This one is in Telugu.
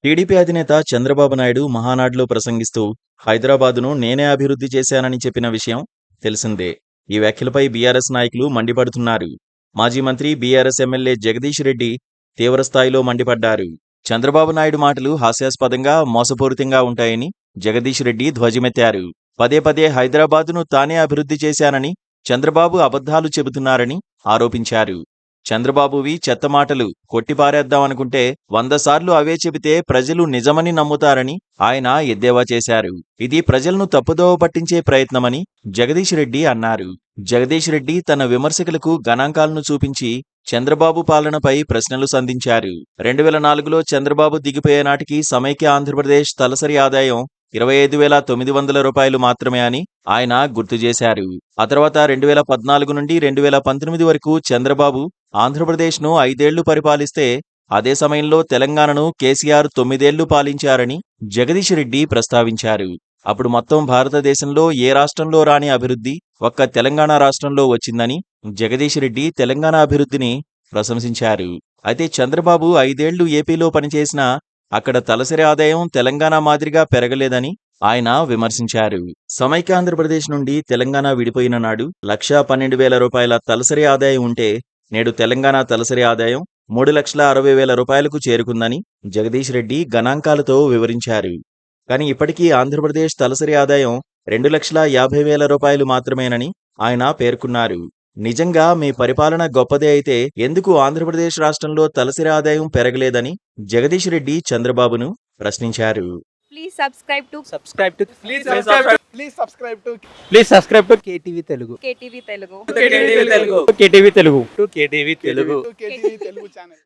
టీడీపీ అధినేత చంద్రబాబు నాయుడు మహానాడులో ప్రసంగిస్తూ హైదరాబాదును నేనే అభివృద్ధి చేశానని చెప్పిన విషయం తెలిసిందే. ఈ వ్యాఖ్యలపై బీఆర్ఎస్ నాయకులు మండిపడుతున్నారు. మాజీ మంత్రి బీఆర్ఎస్ ఎమ్మెల్యే జగదీష్ రెడ్డి తీవ్రస్థాయిలో మండిపడ్డారు. చంద్రబాబు నాయుడు మాటలు హాస్యాస్పదంగా, మోసపూరితంగా ఉంటాయని జగదీష్ రెడ్డి ధ్వజమెత్తారు. పదే పదే హైదరాబాదును తానే అభివృద్ధి చేశానని చంద్రబాబు అబద్ధాలు చెబుతున్నారని ఆరోపించారు. చంద్రబాబువి చెత్త మాటలు, కొట్టిపారేద్దామనుకుంటే 100 సార్లు అవే చెబితే ప్రజలు నిజమని నమ్ముతారని ఆయన ఎద్దేవా చేశారు. ఇది ప్రజలను తప్పుదోవ పట్టించే ప్రయత్నమని జగదీష్ రెడ్డి అన్నారు. జగదీష్ రెడ్డి తన విమర్శకులకు గణాంకాలను చూపించి చంద్రబాబు పాలనపై ప్రశ్నలు సంధించారు. 2004లో చంద్రబాబు దిగిపోయే నాటికి సమైక్య ఆంధ్రప్రదేశ్ తలసరి ఆదాయం 25,900 రూపాయలు మాత్రమే అని ఆయన గుర్తు చేశారు. ఆ తర్వాత 2014 నుండి 2019 వరకు చంద్రబాబు ఆంధ్రప్రదేశ్ను 5 ఏళ్లు పరిపాలిస్తే, అదే సమయంలో తెలంగాణను కేసీఆర్ 9 ఏళ్లు పాలించారని జగదీష్ రెడ్డి ప్రస్తావించారు. అప్పుడు మొత్తం భారతదేశంలో ఏ రాష్ట్రంలో రాని అభివృద్ధి ఒక్క తెలంగాణ రాష్ట్రంలో వచ్చిందని జగదీష్ రెడ్డి తెలంగాణ అభివృద్ధిని ప్రశంసించారు. అయితే చంద్రబాబు 5 ఏళ్లు ఏపీలో పనిచేసినా అక్కడ తలసరి ఆదాయం తెలంగాణ మాదిరిగా పెరగలేదని ఆయన విమర్శించారు. సమైక్య ఆంధ్రప్రదేశ్ నుండి తెలంగాణ విడిపోయిన నాడు 1,12,000 రూపాయల తలసరి ఆదాయం ఉంటే, నేడు తెలంగాణ తలసరి ఆదాయం 3,60,000 రూపాయలకు చేరుకుందని జగదీష్ రెడ్డి గణాంకాలతో వివరించారు. కానీ ఇప్పటికీ ఆంధ్రప్రదేశ్ తలసరి ఆదాయం 2,50,000 రూపాయలు మాత్రమేనని ఆయన పేర్కొన్నారు. నిజంగా మీ పరిపాలన గొప్పదే అయితే ఎందుకు ఆంధ్రప్రదేశ్ రాష్ట్రంలో తలసరి ఆదాయం పెరగలేదని జగదీష్ రెడ్డి చంద్రబాబును ప్రశ్నించారు. Please subscribe to KTV Telugu. KTV Telugu. KTV Telugu. KTV Telugu channel.